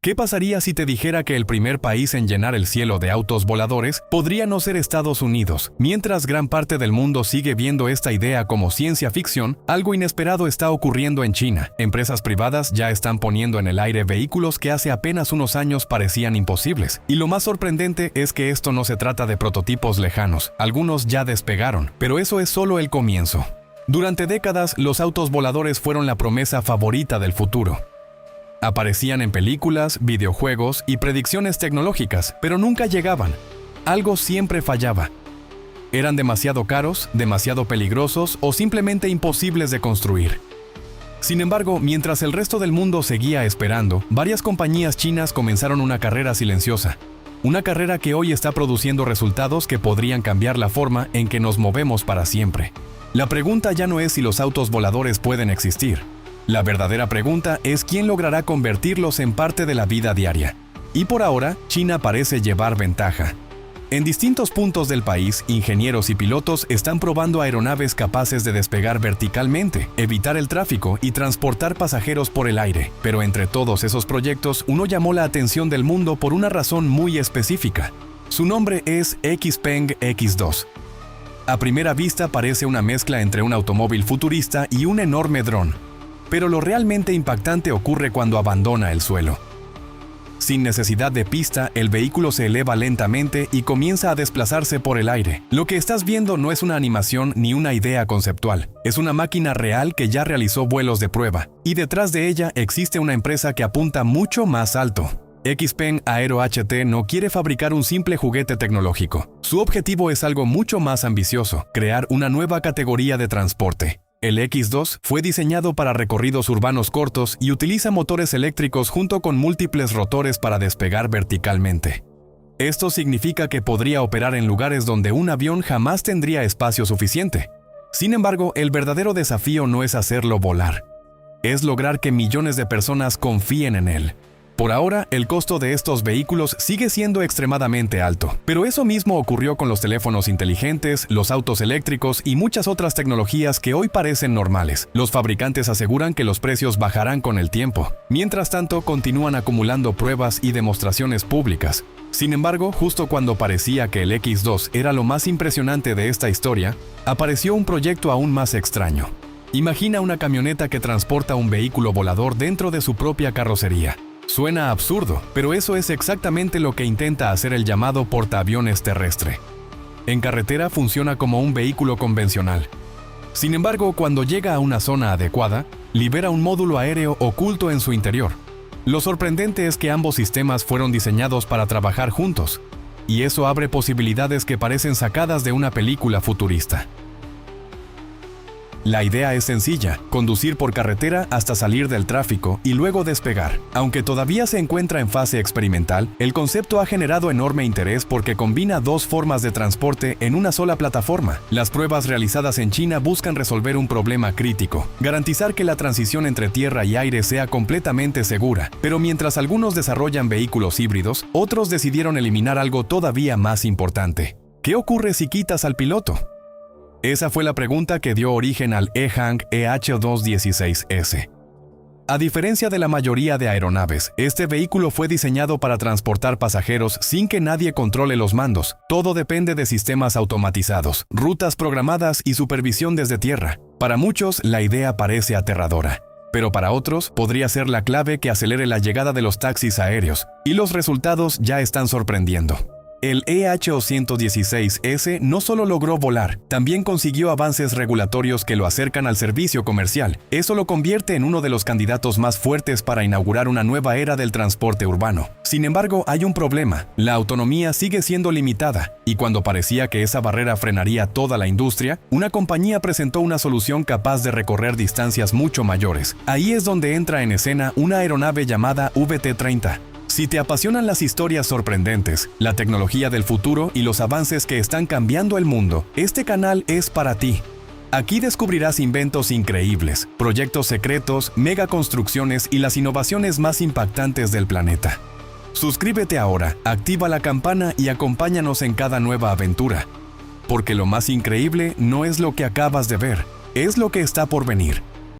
¿Qué pasaría si te dijera que el primer país en llenar el cielo de autos voladores podría no ser Estados Unidos? Mientras gran parte del mundo sigue viendo esta idea como ciencia ficción, algo inesperado está ocurriendo en China. Empresas privadas ya están poniendo en el aire vehículos que hace apenas unos años parecían imposibles. Y lo más sorprendente es que esto no se trata de prototipos lejanos. Algunos ya despegaron, pero eso es solo el comienzo. Durante décadas, los autos voladores fueron la promesa favorita del futuro. Aparecían en películas, videojuegos y predicciones tecnológicas, pero nunca llegaban. Algo siempre fallaba. Eran demasiado caros, demasiado peligrosos o simplemente imposibles de construir. Sin embargo, mientras el resto del mundo seguía esperando, varias compañías chinas comenzaron una carrera silenciosa. Una carrera que hoy está produciendo resultados que podrían cambiar la forma en que nos movemos para siempre. La pregunta ya no es si los autos voladores pueden existir. La verdadera pregunta es quién logrará convertirlos en parte de la vida diaria. Y por ahora, China parece llevar ventaja. En distintos puntos del país, ingenieros y pilotos están probando aeronaves capaces de despegar verticalmente, evitar el tráfico y transportar pasajeros por el aire. Pero entre todos esos proyectos, uno llamó la atención del mundo por una razón muy específica. Su nombre es Xpeng X2. A primera vista parece una mezcla entre un automóvil futurista y un enorme dron. Pero lo realmente impactante ocurre cuando abandona el suelo. Sin necesidad de pista, el vehículo se eleva lentamente y comienza a desplazarse por el aire. Lo que estás viendo no es una animación ni una idea conceptual. Es una máquina real que ya realizó vuelos de prueba. Y detrás de ella existe una empresa que apunta mucho más alto. Xpeng Aero HT no quiere fabricar un simple juguete tecnológico. Su objetivo es algo mucho más ambicioso: crear una nueva categoría de transporte. El X2 fue diseñado para recorridos urbanos cortos y utiliza motores eléctricos junto con múltiples rotores para despegar verticalmente. Esto significa que podría operar en lugares donde un avión jamás tendría espacio suficiente. Sin embargo, el verdadero desafío no es hacerlo volar. Es lograr que millones de personas confíen en él. Por ahora, el costo de estos vehículos sigue siendo extremadamente alto, pero eso mismo ocurrió con los teléfonos inteligentes, los autos eléctricos y muchas otras tecnologías que hoy parecen normales. Los fabricantes aseguran que los precios bajarán con el tiempo. Mientras tanto, continúan acumulando pruebas y demostraciones públicas. Sin embargo, justo cuando parecía que el X2 era lo más impresionante de esta historia, apareció un proyecto aún más extraño. Imagina una camioneta que transporta un vehículo volador dentro de su propia carrocería. Suena absurdo, pero eso es exactamente lo que intenta hacer el llamado portaaviones terrestre. En carretera funciona como un vehículo convencional. Sin embargo, cuando llega a una zona adecuada, libera un módulo aéreo oculto en su interior. Lo sorprendente es que ambos sistemas fueron diseñados para trabajar juntos, y eso abre posibilidades que parecen sacadas de una película futurista. La idea es sencilla: conducir por carretera hasta salir del tráfico y luego despegar. Aunque todavía se encuentra en fase experimental, el concepto ha generado enorme interés porque combina dos formas de transporte en una sola plataforma. Las pruebas realizadas en China buscan resolver un problema crítico: garantizar que la transición entre tierra y aire sea completamente segura. Pero mientras algunos desarrollan vehículos híbridos, otros decidieron eliminar algo todavía más importante. ¿Qué ocurre si quitas al piloto? Esa fue la pregunta que dio origen al EHang EH216S. A diferencia de la mayoría de aeronaves, este vehículo fue diseñado para transportar pasajeros sin que nadie controle los mandos. Todo depende de sistemas automatizados, rutas programadas y supervisión desde tierra. Para muchos, la idea parece aterradora. Pero para otros, podría ser la clave que acelere la llegada de los taxis aéreos. Y los resultados ya están sorprendiendo. El EH216S no solo logró volar, también consiguió avances regulatorios que lo acercan al servicio comercial. Eso lo convierte en uno de los candidatos más fuertes para inaugurar una nueva era del transporte urbano. Sin embargo, hay un problema: la autonomía sigue siendo limitada, y cuando parecía que esa barrera frenaría toda la industria, una compañía presentó una solución capaz de recorrer distancias mucho mayores. Ahí es donde entra en escena una aeronave llamada VT-30. Si te apasionan las historias sorprendentes, la tecnología del futuro y los avances que están cambiando el mundo, este canal es para ti. Aquí descubrirás inventos increíbles, proyectos secretos, megaconstrucciones y las innovaciones más impactantes del planeta. Suscríbete ahora, activa la campana y acompáñanos en cada nueva aventura. Porque lo más increíble no es lo que acabas de ver, es lo que está por venir.